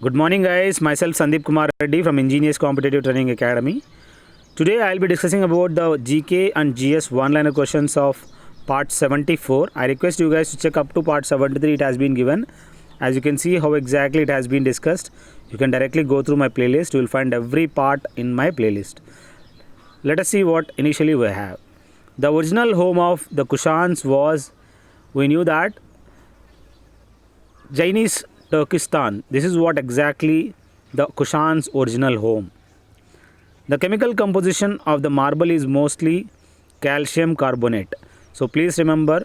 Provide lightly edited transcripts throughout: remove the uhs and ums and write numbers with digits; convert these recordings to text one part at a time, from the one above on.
Good morning, guys. Myself Sandeep Kumar Reddy from Engineers Competitive Training Academy. Today, I'll be discussing about the GK and GS one-liner questions of part 74. I request you guys to check up to part 73. It has been given. As you can see how exactly it has been discussed, you can directly go through my playlist. You will find every part in my playlist. Let us see what initially we have. The original home of the Kushans was, we knew that, Chinese Turkestan. This is what exactly the Kushan's original home. The chemical composition of the marble is mostly calcium carbonate. So please remember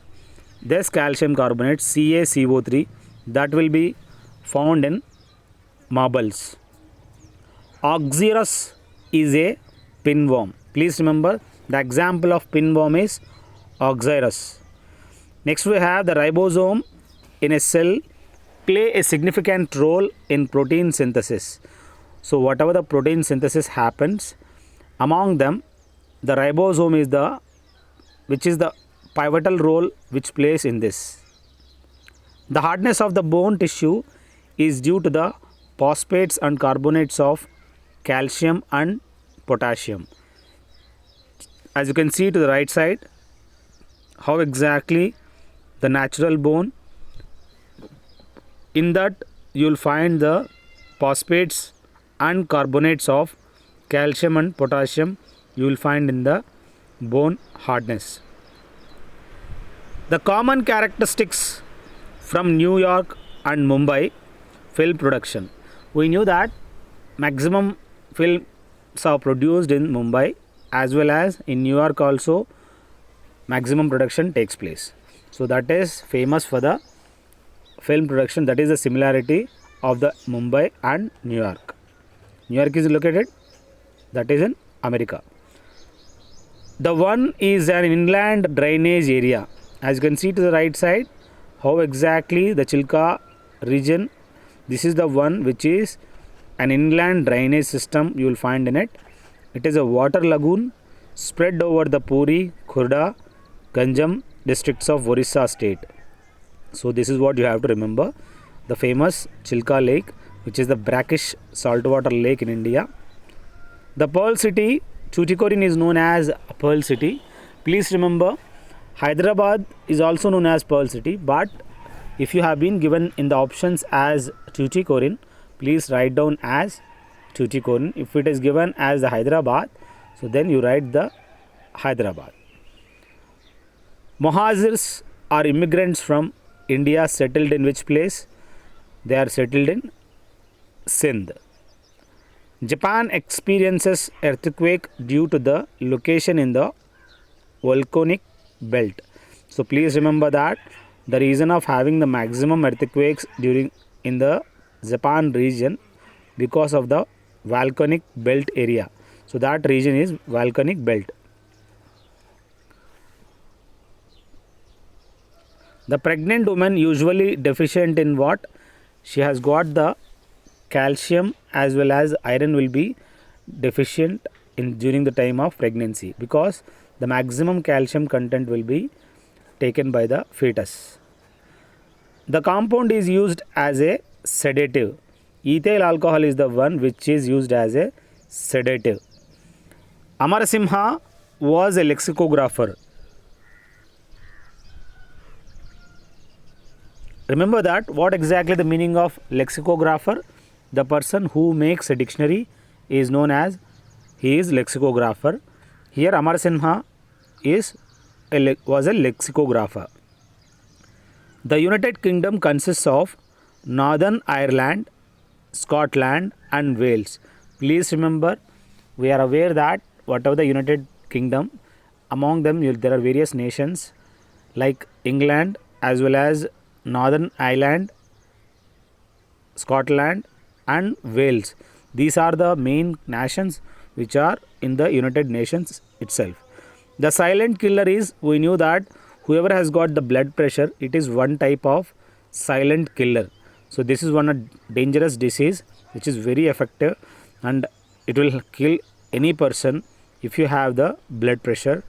this calcium carbonate CaCO3 that will be found in marbles. Oxyrus is a pinworm. Please remember the example of pinworm is Oxyrus. Next we have the ribosome in a cell play a significant role in protein synthesis. So whatever the protein synthesis happens, among them the ribosome is the pivotal role which plays in this. The hardness of the bone tissue is due to the phosphates and carbonates of calcium and potassium. As you can see to the right side, how exactly the natural bone, in that you will find the phosphates and carbonates of calcium and potassium you will find in the bone hardness. The common characteristics from New York and Mumbai film production. We knew that maximum films are produced in Mumbai as well as in New York also maximum production takes place. So that is famous for the film production. That is the similarity of the Mumbai and New York. New York is located, that is in America. The one is an inland drainage area. As you can see to the right side, how exactly the Chilka region, this is the one which is an inland drainage system you will find in it. It is a water lagoon spread over the Puri, Khurda, Ganjam districts of Orissa state. So this is what you have to remember. The famous Chilka lake, which is the brackish saltwater lake in India. The Pearl City, Tuticorin is known as Pearl City. Please remember, Hyderabad is also known as Pearl City, but if you have been given in the options as Tuticorin, please write down as Tuticorin. If it is given as the Hyderabad, so then you write the Hyderabad. Mohajirs are immigrants from India settled in which place? They are settled in Sindh. Japan experiences earthquake due to the location in the volcanic belt. So please remember that the reason of having the maximum earthquakes during in the Japan region because of the volcanic belt area. So that region is volcanic belt. The pregnant woman usually deficient in what? She has got the calcium as well as iron will be deficient in during the time of pregnancy because the maximum calcium content will be taken by the fetus. The compound is used as a sedative. Ethyl alcohol is the one which is used as a sedative. Amarasimha was a lexicographer. Remember that what exactly the meaning of lexicographer? The person who makes a dictionary is known as he is lexicographer. Here Amarasimha was a lexicographer. The United Kingdom consists of Northern Ireland, Scotland and Wales. Please remember, we are aware that whatever the United Kingdom, among them there are various nations like England as well as Northern Ireland, Scotland and Wales. These are the main nations which are in the United Nations itself. The silent killer is, we knew that whoever has got the blood pressure, it is one type of silent killer. So this is one dangerous disease which is very effective and it will kill any person if you have the blood pressure.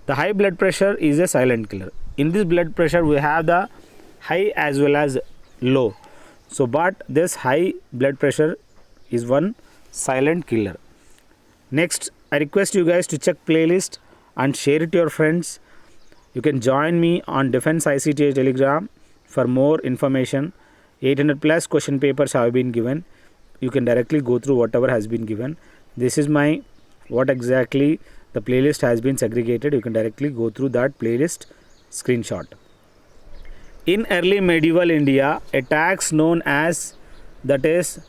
The high blood pressure is a silent killer. In this blood pressure we have the high as well as low. So, but this high blood pressure is one silent killer. Next, I request you guys to check playlist and share it to your friends. You can join me on Defense ICTA Telegram for more information. 800 plus question papers have been given. You can directly go through whatever has been given. This is my what exactly the playlist has been segregated. You can directly go through that playlist screenshot. In early medieval India, a tax known as, that is,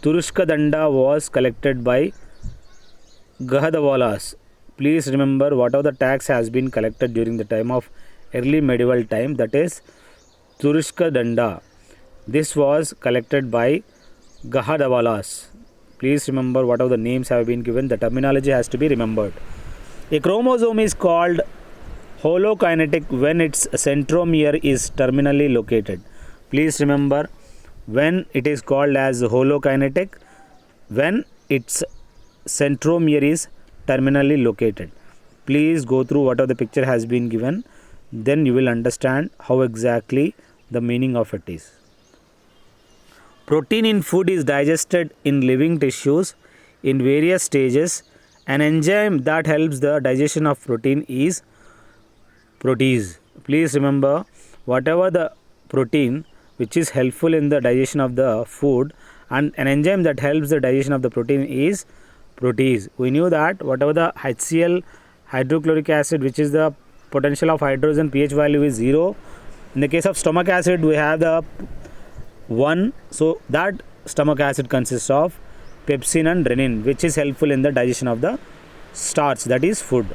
Turushka Danda, was collected by Gahadwalas. Please remember whatever the tax has been collected during the time of early medieval time, that is Turushka Danda. This was collected by Gahadwalas. Please remember whatever the names have been given, the terminology has to be remembered. A chromosome is called holokinetic when its centromere is terminally located. Please remember when it is called as holokinetic, when its centromere is terminally located. Please go through whatever the picture has been given, then you will understand how exactly the meaning of it is. Protein in food is digested in living tissues in various stages. An enzyme that helps the digestion of protein is protease. Please remember whatever the protein which is helpful in the digestion of the food, and an enzyme that helps the digestion of the protein is protease. We knew that whatever the HCl, hydrochloric acid, which is the potential of hydrogen, pH value is 0. In the case of stomach acid, we have the 1. So that stomach acid consists of pepsin and renin, which is helpful in the digestion of the starch, that is food.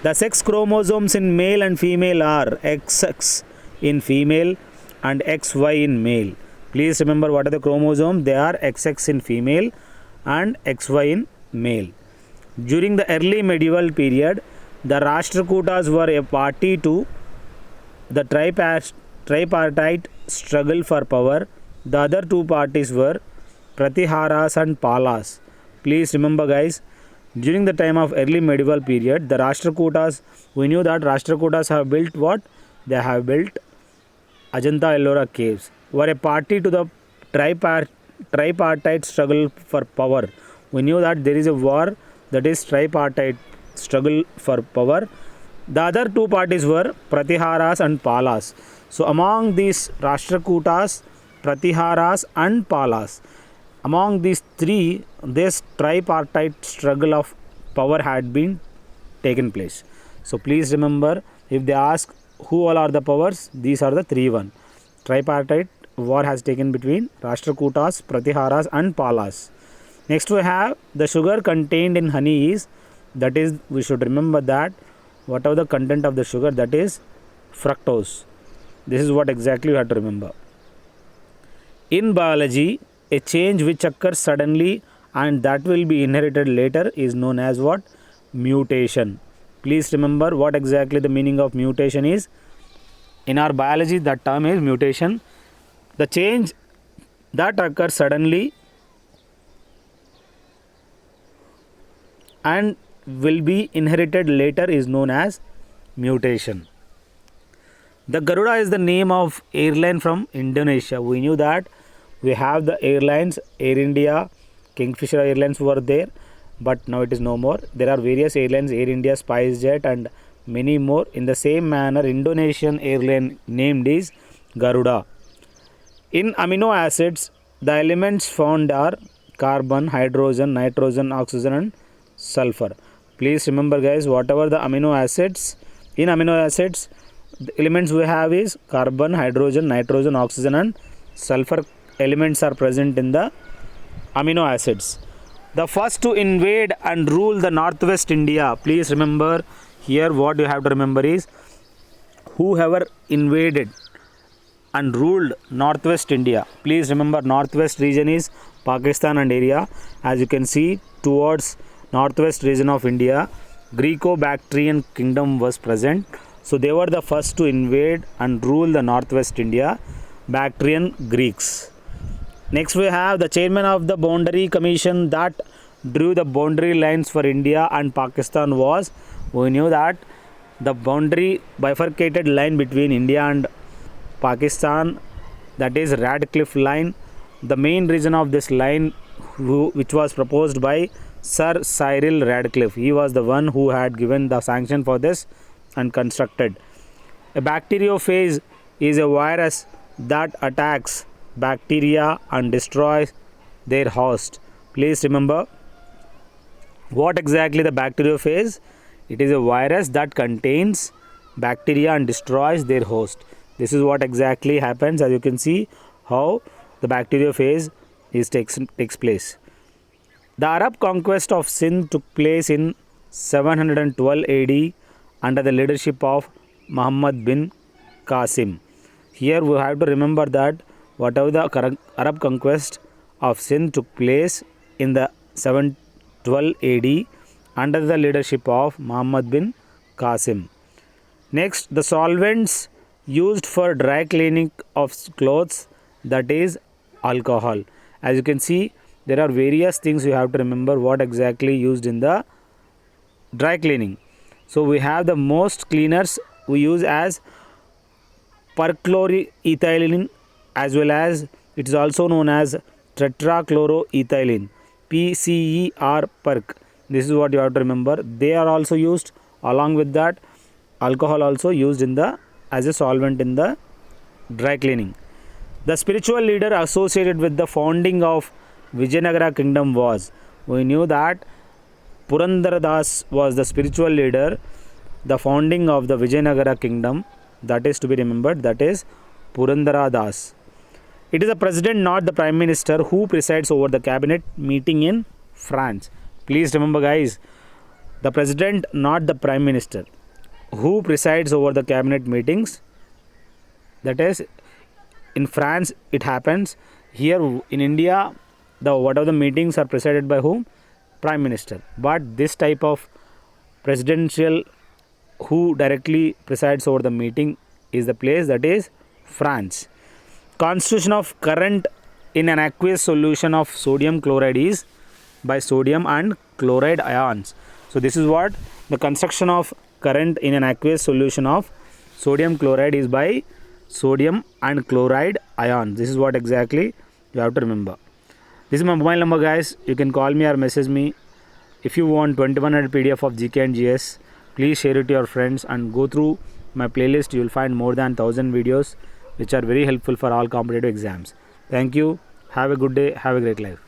The sex chromosomes in male and female are XX in female and XY in male. Please remember what are the chromosomes. They are XX in female and XY in male. During the early medieval period, the Rashtrakutas were a party to the tripartite struggle for power. The other two parties were Pratiharas and Palas. Please remember guys, during the time of early medieval period, the Rashtrakutas, we knew that Rashtrakutas have built what? They have built Ajanta Ellora caves, were a party to the tripartite struggle for power. We knew that there is a war, that is tripartite struggle for power. The other two parties were Pratiharas and Palas. So among these Rashtrakutas, Pratiharas and Palas, among these three, this tripartite struggle of power had been taken place. So please remember, if they ask who all are the powers, these are the three one. Tripartite war has taken between Rashtrakutas, Pratiharas and Palas. Next we have the sugar contained in honey is, that is, we should remember that whatever the content of the sugar, that is fructose. This is what exactly you have to remember. In biology, a change which occurs suddenly and that will be inherited later is known as what? Mutation. Please remember what exactly the meaning of mutation is. In our biology, that term is mutation. The change that occurs suddenly and will be inherited later is known as mutation. The Garuda is the name of airline from Indonesia. We knew that we have the airlines, Air India, Kingfisher Airlines were there, but now it is no more. There are various airlines, Air India, SpiceJet and many more. In the same manner, Indonesian airline named is Garuda. In amino acids, the elements found are carbon, hydrogen, nitrogen, oxygen and sulfur. Please remember guys, whatever the amino acids, in amino acids, the elements we have is carbon, hydrogen, nitrogen, oxygen and sulfur elements are present in the amino acids. The first to invade and rule the northwest India, please remember here what you have to remember is whoever invaded and ruled northwest India. Please remember northwest region is Pakistan and area. As you can see towards northwest region of India, Greco-Bactrian kingdom was present. So they were the first to invade and rule the northwest India, Bactrian Greeks. Next we have the chairman of the boundary commission that drew the boundary lines for India and Pakistan was, we knew that the boundary bifurcated line between India and Pakistan that is Radcliffe line. The main reason of this line, which was proposed by Sir Cyril Radcliffe, he was the one who had given the sanction for this and constructed. A bacteriophage is a virus that attacks bacteria and destroys their host. Please remember what exactly the bacteriophage. It is a virus that contains bacteria and destroys their host. This is what exactly happens. As you can see how the bacteriophage takes place. The Arab conquest of Sindh took place in 712 AD under the leadership of Muhammad bin Qasim. Here we have to remember that whatever the Arab conquest of Sindh took place in the 712 AD under the leadership of Muhammad bin Qasim. Next, the solvents used for dry cleaning of clothes, that is alcohol. As you can see, there are various things you have to remember what exactly used in the dry cleaning. So we have the most cleaners we use as perchloroethylene, as well as it is also known as tetrachloroethylene, PCER perc. This is what you have to remember. They are also used. Along with that, alcohol also used in the as a solvent in the dry cleaning. The spiritual leader associated with the founding of Vijayanagara kingdom was, we knew that Purandara Das was the spiritual leader, the founding of the Vijayanagara kingdom, that is to be remembered, that is Purandara Das. It is the president, not the prime minister, who presides over the cabinet meeting in France. Please remember guys, the president, not the prime minister, who presides over the cabinet meetings, that is in France it happens. Here in India, whatever the meetings are presided by whom? Prime minister. But this type of presidential who directly presides over the meeting is the place, that is France. Constitution of current in an aqueous solution of sodium chloride is by sodium and chloride ions. So this is what the construction of current in an aqueous solution of sodium chloride is by sodium and chloride ions. This is what exactly you have to remember. This is my mobile number guys. You can call me or message me. If you want 2100 PDF of GK and GS, please share it to your friends and go through my playlist. You will find more than 1000 videos which are very helpful for all competitive exams. Thank you. Have a good day. Have a great life.